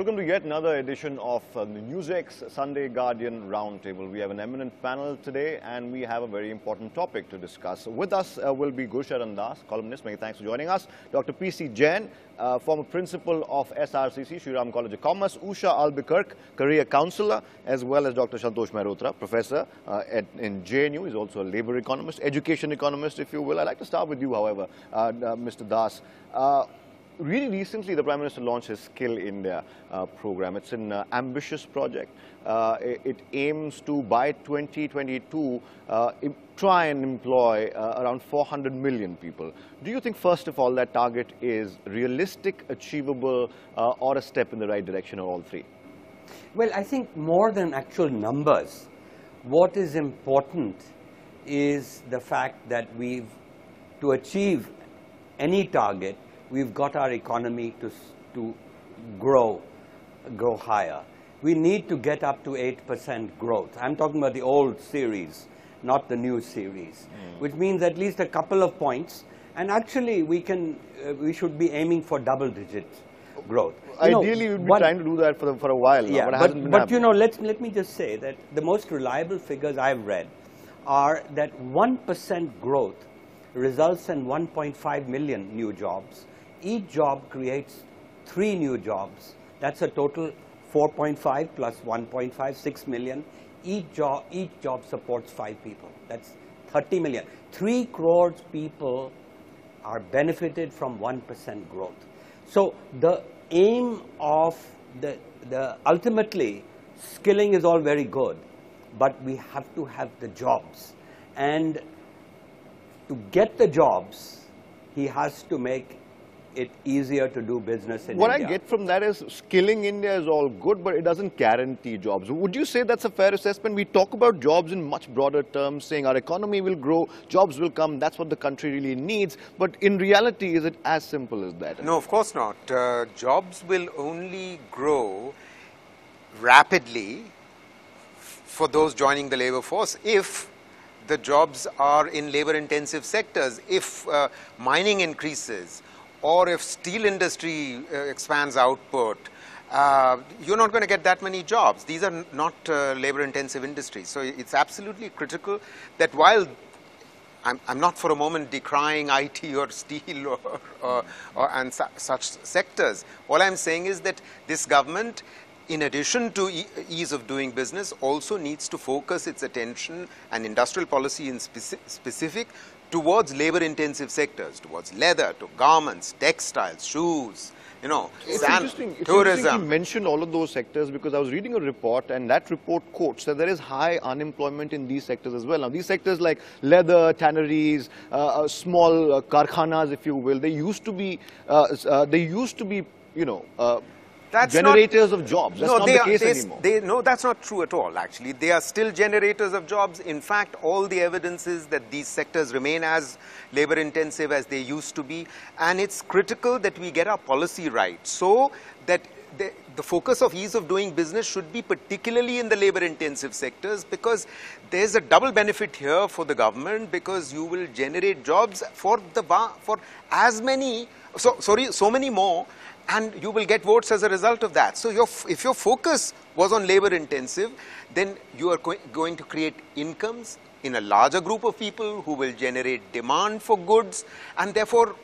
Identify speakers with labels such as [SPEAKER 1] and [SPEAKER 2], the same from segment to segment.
[SPEAKER 1] Welcome to yet another edition of the NewsX Sunday Guardian Roundtable. We have an eminent panel today and we have a very important topic to discuss. With us will be Gurcharan, columnist. Many thanks for joining us. Dr. P.C. Jain, former principal of SRCC, Sri Ram College of Commerce. Usha Albuquerque, career counsellor, as well as Dr. Santosh Mehrotra, professor in JNU. He's also a labour economist, education economist, if you will. I'd like to start with you, however, Mr. Das. Really recently, the Prime Minister launched his Skill India program. It's an ambitious project. It aims to, by 2022, try and employ around 400 million people. Do you think, first of all, that target is realistic, achievable, or a step in the right direction, or all three?
[SPEAKER 2] Well, I think more than actual numbers, what is important is the fact that to achieve any target, we've got our economy to grow higher. We need to get up to 8% growth. I'm talking about the old series, not the new series, which means at least a couple of points. And actually, we should be aiming for double-digit growth.
[SPEAKER 1] Ideally, we'd be trying to do that for a while now,
[SPEAKER 2] yeah,
[SPEAKER 1] but it hasn't been
[SPEAKER 2] but
[SPEAKER 1] happening.
[SPEAKER 2] you know, let me just say that the most reliable figures I've read are that 1% growth results in 1.5 million new jobs. Each job creates 3 new jobs. That's a total 4.5 plus 1.5, 6 million. Each job supports 5 people. That's 30 million. 3 crores people are benefited from 1% growth. So the aim of ultimately, skilling is all very good, but we have to have the jobs. And to get the jobs, he has to make it easier to do business in India.
[SPEAKER 1] What I get from that is skilling India is all good, but it doesn't guarantee jobs. Would you say that's a fair assessment? We talk about jobs in much broader terms, saying our economy will grow, jobs will come, that's what the country really needs. But in reality, is it as simple as that?
[SPEAKER 3] No, of course not. Jobs will only grow rapidly for those joining the labor force if the jobs are in labor-intensive sectors, if mining increases, or if steel industry expands output. You're not going to get that many jobs. These are not labor-intensive industries. So it's absolutely critical that while I'm not for a moment decrying IT or steel and such sectors, all I'm saying is that this government, in addition to ease of doing business, also needs to focus its attention and industrial policy in specific towards labor-intensive sectors, towards leather, to garments, textiles, shoes, you know,
[SPEAKER 1] tourism. You mentioned all of those sectors because I was reading a report and that report quotes that there is high unemployment in these sectors as well. Now, these sectors like leather, tanneries, small karkhanas, if you will, they used to be, you know, generators of jobs. That's not the case anymore.
[SPEAKER 3] No, that's not true at all, actually. They are still generators of jobs. In fact, all the evidence is that these sectors remain as labor-intensive as they used to be. And it's critical that we get our policy right so that the focus of ease of doing business should be particularly in the labor-intensive sectors, because there's a double benefit here for the government, because you will generate jobs for so many more, and you will get votes as a result of that. So if your focus was on labor intensive, then you are going to create incomes in a larger group of people who will generate demand for goods, and therefore...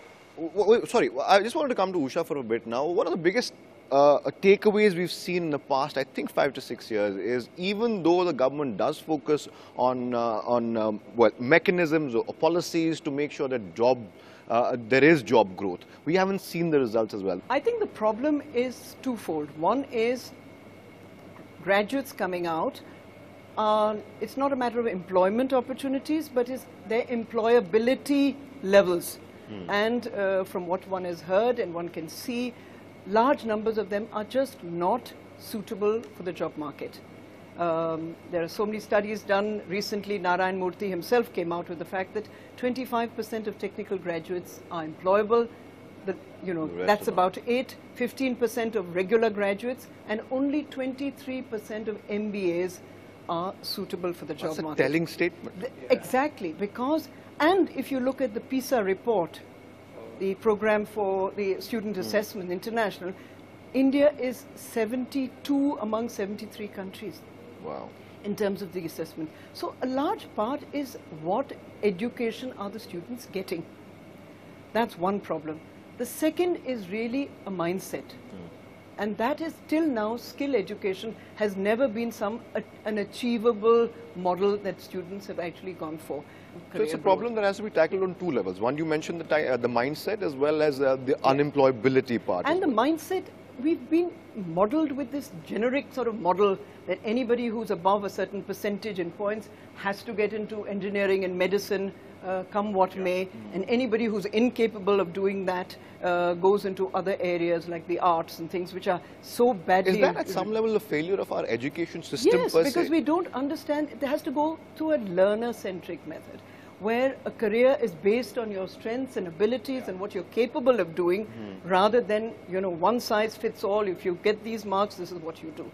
[SPEAKER 1] Sorry, I just wanted to come to Usha for a bit now. One of the biggest takeaways we've seen in the past, I think 5 to 6 years, is even though the government does focus on mechanisms or policies to make sure that there is job growth, we haven't seen the results as well.
[SPEAKER 4] I think the problem is twofold. One is graduates coming out. It's not a matter of employment opportunities, but it's their employability levels. And from what one has heard and one can see, large numbers of them are just not suitable for the job market. There are so many studies done. Recently, Narayan Murthy himself came out with the fact that 25% of technical graduates are employable. That's about 15% of regular graduates, and only 23% of MBAs are suitable for the job market.
[SPEAKER 1] That's a telling statement.
[SPEAKER 4] Exactly, because, and if you look at the PISA report, the program for the student assessment international, India is 72 among 73 countries.
[SPEAKER 1] Wow.
[SPEAKER 4] In terms of the assessment. So a large part is what education are the students getting? That's one problem. The second is really a mindset. And that is till now, skill education has never been an achievable model that students have actually gone for.
[SPEAKER 1] So it's a problem that has to be tackled on two levels. One, you mentioned the mindset as well as the unemployability part.
[SPEAKER 4] And the mindset, we've been modeled with this generic sort of model that anybody who's above a certain percentage in points has to get into engineering and medicine, come what may, and anybody who's incapable of doing that goes into other areas like the arts and things which are so badly...
[SPEAKER 1] Is that at some level a failure of our education system
[SPEAKER 4] yes,
[SPEAKER 1] per
[SPEAKER 4] because
[SPEAKER 1] se?
[SPEAKER 4] we don't understand, it has to go through a learner-centric method, where a career is based on your strengths and abilities and what you're capable of doing, rather than, you know, one size fits all. If you get these marks, this is what you do.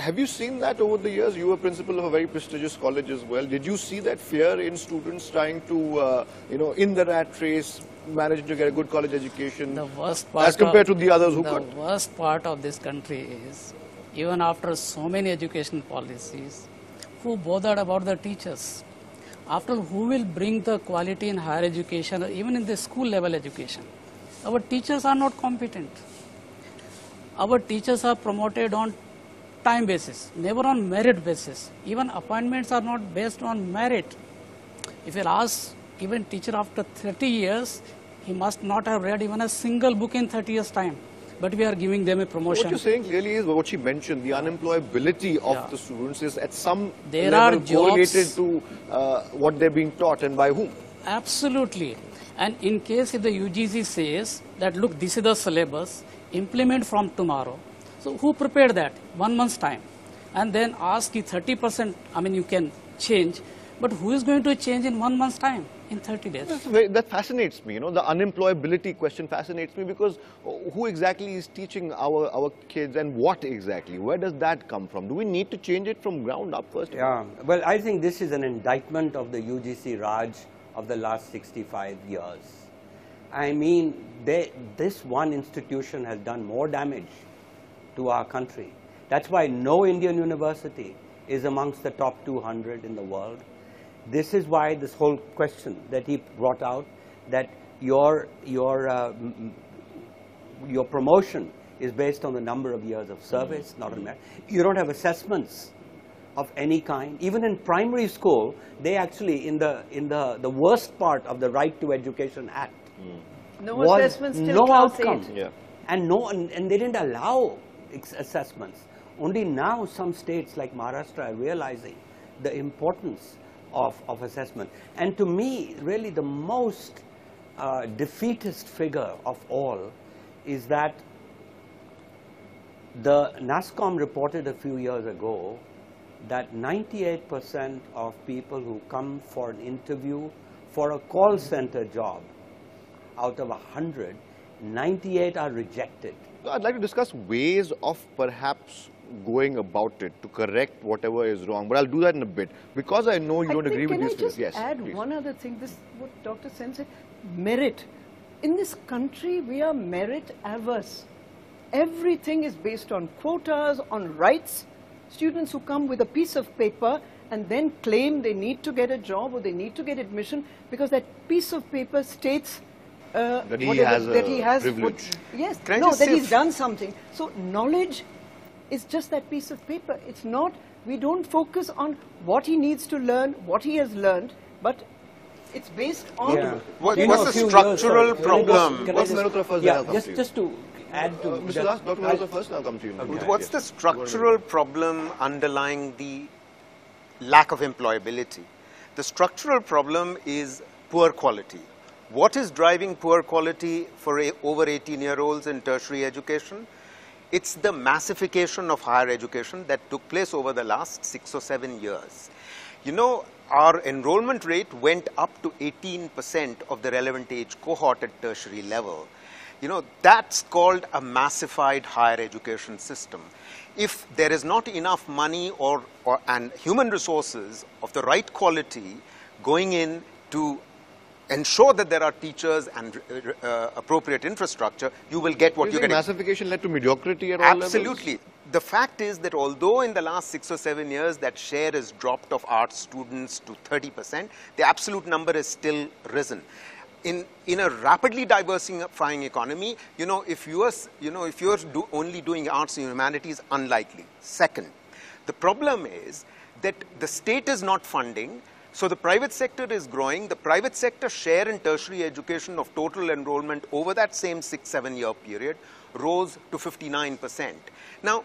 [SPEAKER 1] Have you seen that over the years? You were principal of a very prestigious college as well. Did you see that fear in students trying to, you know, in the rat race, manage to get a good college education
[SPEAKER 5] The worst part
[SPEAKER 1] as compared to the others who
[SPEAKER 5] the
[SPEAKER 1] could?
[SPEAKER 5] worst part of this country is, even after so many education policies, who bothered about the teachers? After all, who will bring the quality in higher education or even in the school level education? Our teachers are not competent. Our teachers are promoted on time basis, never on merit basis. Even appointments are not based on merit. If you ask even teacher after 30 years, he must not have read even a single book in 30 years' time. But we are giving them a promotion.
[SPEAKER 1] What you're saying clearly is what she mentioned, the unemployability of the students is at some
[SPEAKER 5] There
[SPEAKER 1] level
[SPEAKER 5] are
[SPEAKER 1] correlated
[SPEAKER 5] jobs
[SPEAKER 1] to what they're being taught and by whom.
[SPEAKER 5] Absolutely. And in case if the UGC says that, look, this is the syllabus, implement from tomorrow. So who prepared that? 1 month's time. And then ask you 30%, I mean, you can change. But who is going to change in 1 month's time, in 30 days?
[SPEAKER 1] That fascinates me, you know, the unemployability question fascinates me because who exactly is teaching our kids and what exactly? Where does that come from? Do we need to change it from ground up first?
[SPEAKER 2] Yeah, well, I think this is an indictment of the UGC Raj of the last 65 years. I mean, this one institution has done more damage to our country. That's why no Indian university is amongst the top 200 in the world. This is why this whole question that he brought out, that your promotion is based on the number of years of service, not on merit. You don't have assessments of any kind. Even in primary school, they actually, in the worst part of the Right to Education Act,
[SPEAKER 4] No assessments till
[SPEAKER 2] no
[SPEAKER 4] class
[SPEAKER 2] outcome.
[SPEAKER 4] 8.
[SPEAKER 1] Yeah.
[SPEAKER 2] And they didn't allow assessments. Only now some states like Maharashtra are realizing the importance of assessment. And to me, really the most defeatist figure of all is that the NASSCOM reported a few years ago that 98% of people who come for an interview for a call center job, out of 100, 98 are rejected.
[SPEAKER 1] So I'd like to discuss ways of perhaps going about it to correct whatever is wrong, but I'll do that in a bit because I know you don't agree with these figures. Yes,
[SPEAKER 4] can I just add
[SPEAKER 1] please.
[SPEAKER 4] one other thing? This what Dr. Sen said, merit. In this country, we are merit averse. Everything is based on quotas, on rights. Students who come with a piece of paper and then claim they need to get a job or they need to get admission because that piece of paper states
[SPEAKER 1] that he has privilege.
[SPEAKER 4] Yes,
[SPEAKER 3] Can I
[SPEAKER 4] no,
[SPEAKER 3] just
[SPEAKER 4] that
[SPEAKER 3] say
[SPEAKER 4] he's done something. So knowledge is just that piece of paper. It's not, we don't focus on what he needs to learn, what he has learned, but it's based on...
[SPEAKER 2] Yeah.
[SPEAKER 3] What's
[SPEAKER 2] You know,
[SPEAKER 3] the
[SPEAKER 2] a few
[SPEAKER 3] structural
[SPEAKER 2] years, sorry,
[SPEAKER 3] problem?
[SPEAKER 2] can I
[SPEAKER 1] What's
[SPEAKER 2] just-
[SPEAKER 1] Mehrotra first, then
[SPEAKER 2] Yeah,
[SPEAKER 1] I'll come to you.
[SPEAKER 2] just to add to
[SPEAKER 1] Mr.
[SPEAKER 2] that,
[SPEAKER 1] Das, Dr. Mehrotra first, and I'll come to you.
[SPEAKER 3] What's the structural problem underlying the lack of employability? The structural problem is poor quality. What is driving poor quality for over 18-year-olds in tertiary education? It's the massification of higher education that took place over the last 6 or 7 years. You know, our enrollment rate went up to 18% of the relevant age cohort at tertiary level. You know, that's called a massified higher education system. If there is not enough money and human resources of the right quality going in to ensure that there are teachers and appropriate infrastructure, you will get what you're getting.
[SPEAKER 1] Massification led to mediocrity at all levels?
[SPEAKER 3] Absolutely. The fact is that although in the last 6 or 7 years that share has dropped of arts students to 30%, the absolute number has still risen. In a rapidly diversifying economy, if you're only doing arts and humanities, unlikely. Second, the problem is that the state is not funding. So the private sector is growing. The private sector share in tertiary education of total enrollment over that same 6-7 year period rose to 59%. Now,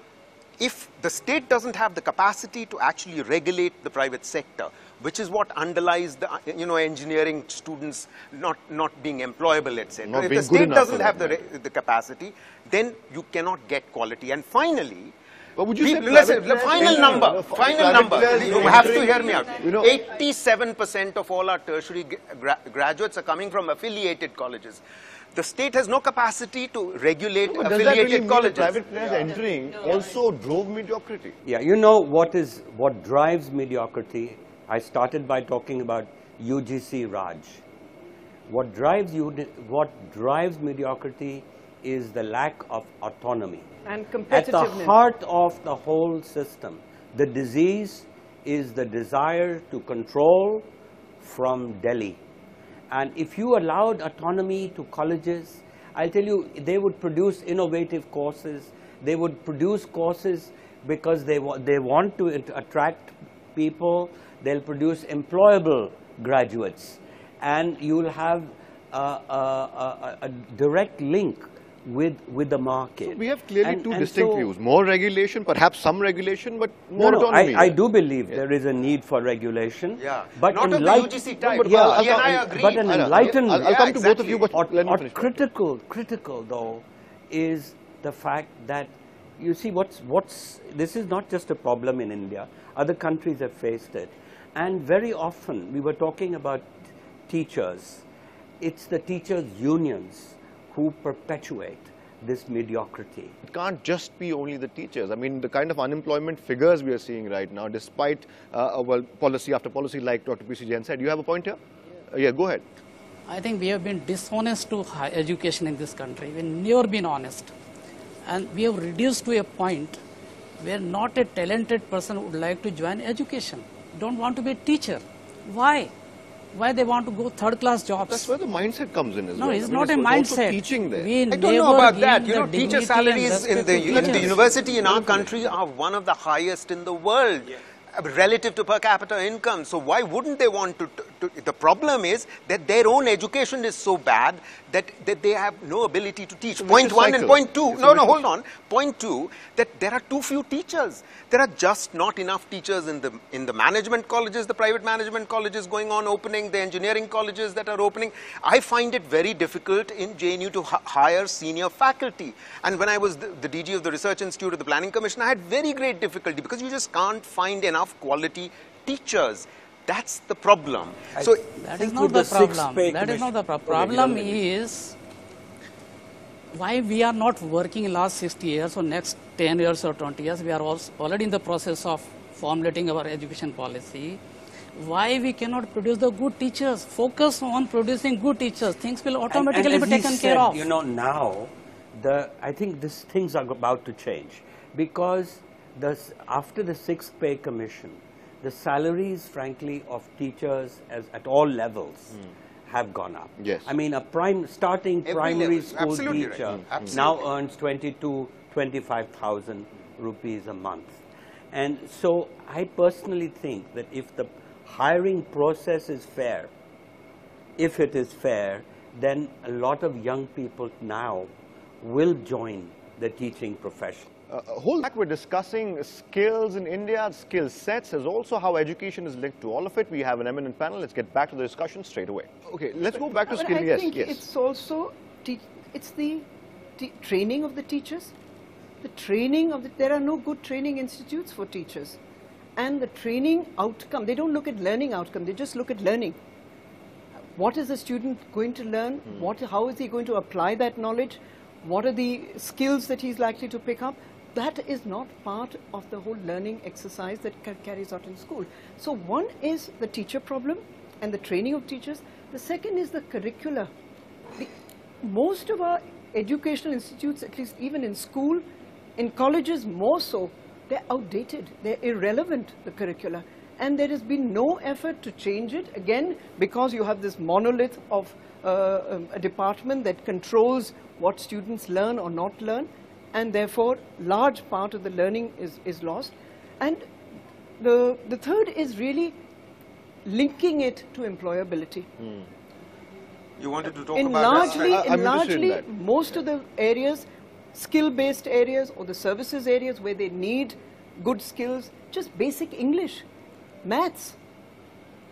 [SPEAKER 3] if the state doesn't have the capacity to actually regulate the private sector, which is what underlies the engineering students not being employable, etc. If the state doesn't have the capacity, then you cannot get quality. And finally,
[SPEAKER 1] but would you say
[SPEAKER 3] the final number, you have to hear me out. 87% of all our tertiary graduates are coming from affiliated colleges. The state has no capacity to regulate affiliated colleges.
[SPEAKER 1] Private players entering also drove mediocrity.
[SPEAKER 2] Yeah, what drives mediocrity? I started by talking about UGC Raj. What drives mediocrity is the lack of autonomy.
[SPEAKER 4] And competitiveness.
[SPEAKER 2] At the heart of the whole system, the disease is the desire to control from Delhi. And if you allowed autonomy to colleges, I'll tell you, they would produce innovative courses. They would produce courses because they want to attract people. They'll produce employable graduates. And you'll have a direct link with the market.
[SPEAKER 1] So we have clearly two distinct views. More regulation, perhaps some regulation, but more autonomy.
[SPEAKER 2] I do believe there is a need for regulation.
[SPEAKER 3] Yeah.
[SPEAKER 2] But
[SPEAKER 3] not of the UGC type. I agree.
[SPEAKER 2] But an enlightened...
[SPEAKER 1] I'll come to both of you, but let me finish.
[SPEAKER 2] Critical though is the fact that, you see, this is not just a problem in India. Other countries have faced it. And very often, we were talking about teachers. It's the teachers' unions who perpetuate this mediocrity.
[SPEAKER 1] It can't just be only the teachers. I mean, the kind of unemployment figures we are seeing right now, despite policy after policy, like Dr. P.C. Jain said. You have a point here? Yeah, go ahead.
[SPEAKER 5] I think we have been dishonest to higher education in this country. We've never been honest. And we have reduced to a point where not a talented person would like to join education, don't want to be a teacher. Why? Why they want to go third-class jobs?
[SPEAKER 1] That's where the mindset comes in as well.
[SPEAKER 5] No, it's not a mindset.
[SPEAKER 1] Teaching there.
[SPEAKER 3] I don't know about that. Teacher salaries in the university in our country are one of the highest in the world. Relative to per capita income. So why wouldn't they want to the problem is that their own education is so bad that they have no ability to teach. Point one and point two. No, hold on. Point two, that there are too few teachers. There are just not enough teachers in the management colleges, the private management colleges going on opening, the engineering colleges that are opening. I find it very difficult in JNU to hire senior faculty. And when I was the DG of the Research Institute of the Planning Commission, I had very great difficulty because you just can't find enough quality teachers. That's the problem. So
[SPEAKER 5] that is not the problem. That is not the problem. Problem is why we are not working in last 60 years or next 10 years or 20 years. We are already in the process of formulating our education policy. Why we cannot produce the good teachers? Focus on producing good teachers. Things will automatically be taken care of.
[SPEAKER 2] You know, now, I think these things are about to change because after the 6th Pay Commission, the salaries, frankly, of teachers at all levels have gone up.
[SPEAKER 1] Yes.
[SPEAKER 2] I mean, starting primary school teacher now earns 25,000 rupees a month. And so I personally think that if the hiring process is fair, if it is fair, then a lot of young people now will join the teaching profession.
[SPEAKER 1] Whole back we're discussing skills in India, skill sets, as also how education is linked to all of it. We have an eminent panel. Let's get back to the discussion straight away. Okay, let's go back to skill.
[SPEAKER 4] I think it's also it's the training of the teachers. The training of there are no good training institutes for teachers, and the training outcome. They don't look at learning outcome. They just look at learning. What is the student going to learn? How is he going to apply that knowledge? What are the skills that he's likely to pick up? That is not part of the whole learning exercise that carries out in school. So one is the teacher problem, and the training of teachers. The second is the curricula. Most of our educational institutes, at least even in school, in colleges more so, they're outdated, they're irrelevant, the curricula. And there has been no effort to change it, again, because you have this monolith of a department that controls what students learn or not learn, and therefore large part of the learning is lost. And the third is really linking it to employability.
[SPEAKER 3] You wanted to talk
[SPEAKER 4] In
[SPEAKER 3] about
[SPEAKER 4] largely most of the areas, skill-based areas or the services areas where they need good skills, just basic English, maths,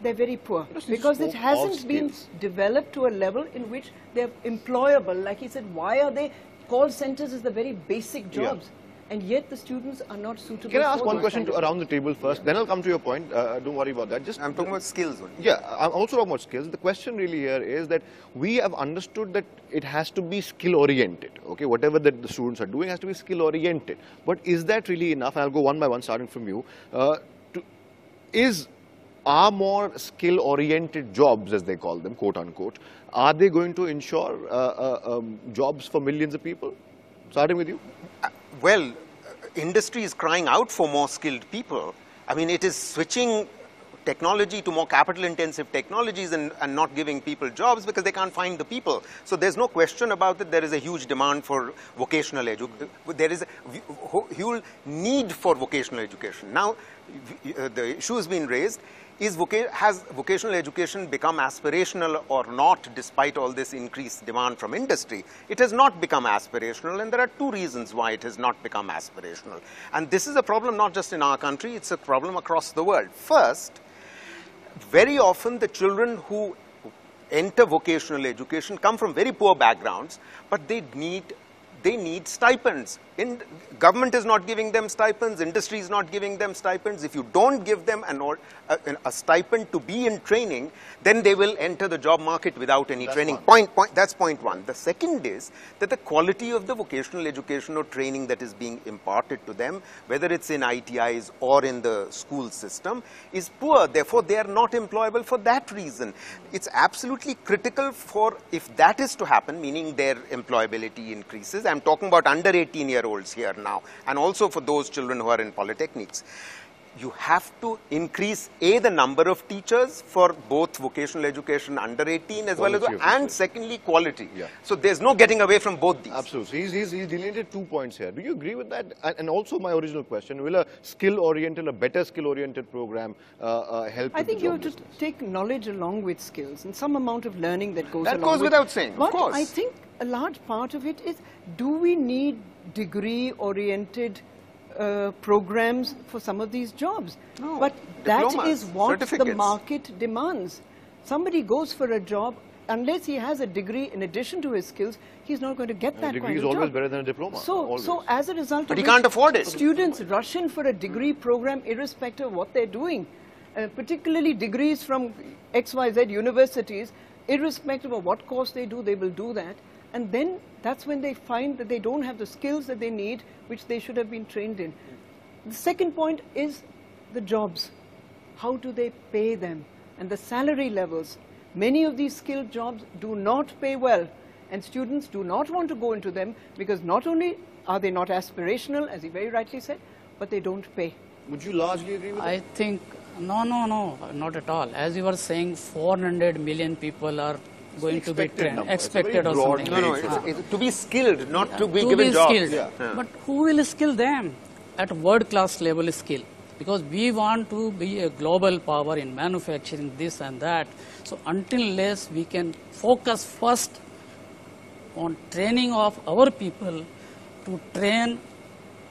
[SPEAKER 4] they're very poor because it hasn't been developed to a level in which they're employable. Like he said, why are they? Call centers is the very basic jobs. And yet the students are not suitable.
[SPEAKER 1] Can I ask one question around the table first? Then I'll come to your point. Don't worry about that.
[SPEAKER 3] I'm talking about skills only.
[SPEAKER 1] Yeah, I'm also talking about skills. The question really here is that we have understood that it has to be skill-oriented. Okay, whatever that the students are doing has to be skill-oriented. But is that really enough? And I'll go one by one, starting from you. Are more skill-oriented jobs, as they call them, quote unquote, are they going to ensure jobs for millions of people? Starting with you.
[SPEAKER 3] Well, industry is crying out for more skilled people. I mean, it is switching technology to more capital-intensive technologies and not giving people jobs because they can't find the people. So there's no question about it. There is a huge demand for vocational education. There is a huge need for vocational education. Now, the issue has been raised. Has vocational education become aspirational or not despite all this increased demand from industry? It has not become aspirational, and there are two reasons why it has not become aspirational. And this is a problem not just in our country, it's a problem across the world. First, very often the children who enter vocational education come from very poor backgrounds, but they need stipends. Government is not giving them stipends, industry is not giving them stipends. If you don't give them a stipend to be in training, then they will enter the job market without any training. That's point one. The second is that the quality of the vocational education or training that is being imparted to them, whether it's in ITIs or in the school system, is poor. Therefore, they are not employable for that reason. It's absolutely critical for, if that is to happen, meaning their employability increases. I'm talking about under 18-year-olds here now, and also for those children who are in polytechnics. You have to increase the number of teachers for both vocational education under 18 as well as, and secondly, quality. Yeah. So there's no getting away from both these.
[SPEAKER 1] Absolutely. He's delineated 2 points here. Do you agree with that? And also my original question, will a skill-oriented, a better skill-oriented program help?
[SPEAKER 4] I think you have to take knowledge along with skills and some amount of learning that goes along with.
[SPEAKER 3] That goes without saying, of course.
[SPEAKER 4] But I think a large part of it is, do we need degree-oriented programs for some of these jobs?
[SPEAKER 3] No.
[SPEAKER 4] But that is what the market demands. Somebody goes for a job, unless he has a degree in addition to his skills, he's not going to get that kind of job.
[SPEAKER 1] A degree is always better than a diploma.
[SPEAKER 4] So as a result
[SPEAKER 3] but he can't afford it.
[SPEAKER 4] Students rush in for a degree program irrespective of what they're doing. Particularly degrees from XYZ universities, irrespective of what course they do, they will do that. And then that's when they find that they don't have the skills that they need, which they should have been trained in. The second point is the jobs. How do they pay them? And the salary levels. Many of these skilled jobs do not pay well, and students do not want to go into them because not only are they not aspirational, as he very rightly said, but they don't pay.
[SPEAKER 1] Would you largely agree with that?
[SPEAKER 5] I think, no, not at all. As you were saying, 400 million people are going to be trained, expected or something.
[SPEAKER 3] No, it's to be skilled, not to be given jobs.
[SPEAKER 5] Skilled. Yeah. But who will skill them at world-class level skill? Because we want to be a global power in manufacturing, this and that. So unless we can focus first on training of our people to train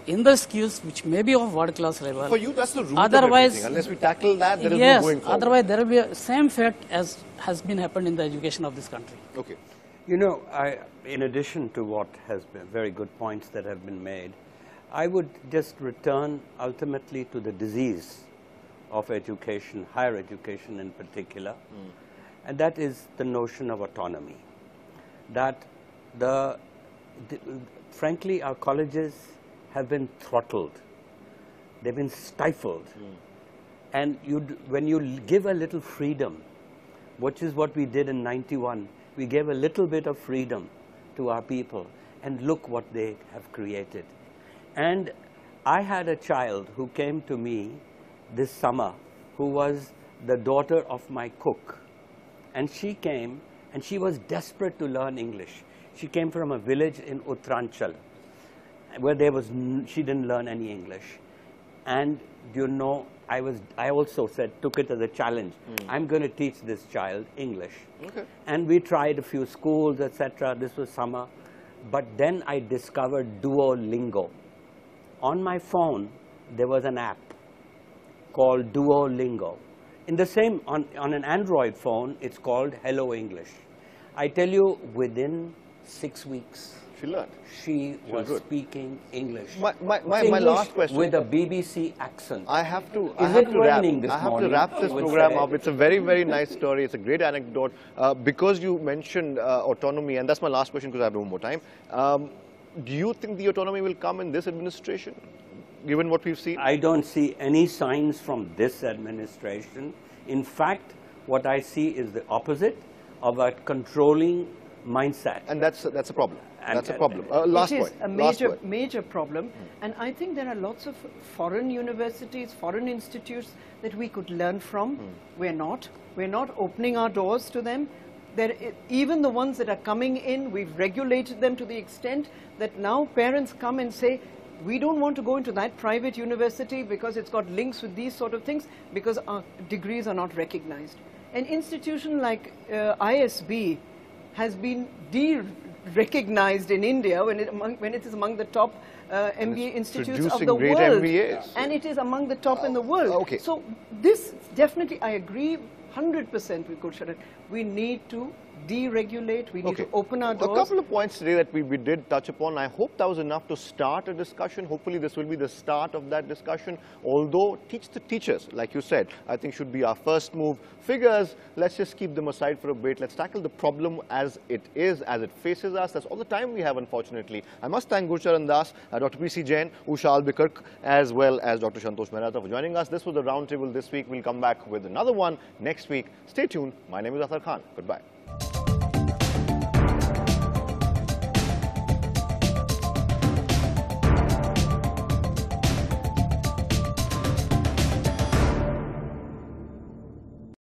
[SPEAKER 5] in the skills which may be of world-class level.
[SPEAKER 1] For you, that's the root
[SPEAKER 5] otherwise,
[SPEAKER 1] of everything. Unless we tackle that, there is
[SPEAKER 5] yes,
[SPEAKER 1] no going forward.
[SPEAKER 5] Otherwise, there will be the same fate as has been happened in the education of this country.
[SPEAKER 1] Okay.
[SPEAKER 2] You know, in addition to what has been very good points that have been made, I would just return ultimately to the disease of education, higher education in particular, and that is the notion of autonomy. That frankly, our colleges have been throttled, they've been stifled. And when you give a little freedom which is what we did in 91. We gave a little bit of freedom to our people, and look what they have created. And I had a child who came to me this summer who was the daughter of my cook. And she came, and she was desperate to learn English. She came from a village in Uttaranchal, where she didn't learn any English. And you know, I also took it as a challenge. I'm going to teach this child English.
[SPEAKER 1] Okay.
[SPEAKER 2] And we tried a few schools, etc. This was summer. But then I discovered Duolingo. On my phone, there was an app called Duolingo. In the same, on an Android phone, it's called Hello English. I tell you, within 6 weeks,
[SPEAKER 1] She learned.
[SPEAKER 2] she was speaking English.
[SPEAKER 1] My
[SPEAKER 2] English
[SPEAKER 1] last question.
[SPEAKER 2] with a BBC accent.
[SPEAKER 1] I have to
[SPEAKER 2] raining this
[SPEAKER 1] I have to
[SPEAKER 2] morning?
[SPEAKER 1] wrap this
[SPEAKER 2] I would
[SPEAKER 1] program
[SPEAKER 2] say.
[SPEAKER 1] up. It's a very, very nice story. It's a great anecdote. Because you mentioned autonomy, and that's my last question because I have no more time. Do you think the autonomy will come in this administration, given what we've seen?
[SPEAKER 2] I don't see any signs from this administration. In fact, what I see is the opposite of a controlling mindset.
[SPEAKER 1] And that's a problem.
[SPEAKER 2] And-
[SPEAKER 1] That's a problem. Last
[SPEAKER 4] It is
[SPEAKER 1] point.
[SPEAKER 4] a
[SPEAKER 1] Last point.
[SPEAKER 4] major problem, and I think there are lots of foreign universities, foreign institutes that we could learn from. We're not. We're not opening our doors to them. Even the ones that are coming in, we've regulated them to the extent that now parents come and say, we don't want to go into that private university because it's got links with these sort of things, because our degrees are not recognized. An institution like ISB has been de-recognized in India when it is among the top MBA institutes of the
[SPEAKER 1] great
[SPEAKER 4] world.
[SPEAKER 1] MBAs.
[SPEAKER 4] And it is among the top in the world.
[SPEAKER 1] Okay.
[SPEAKER 4] So this definitely, I agree 100% with Gurcharan. We need to deregulate, we need to open our doors.
[SPEAKER 1] A couple of points today that we did touch upon. I hope that was enough to start a discussion. Hopefully this will be the start of that discussion. Although teach the teachers, like you said, I think should be our first move. Figures, let's just keep them aside for a bit. Let's tackle the problem as it is, as it faces us. That's all the time we have, unfortunately. I must thank Gurcharan Das, Dr. P.C. Jain, Usha Albuquerque, as well as Dr. Santosh Mehrotra for joining us. This was the Roundtable this week. We'll come back with another one next week. Stay tuned. My name is Athar Khan. Goodbye.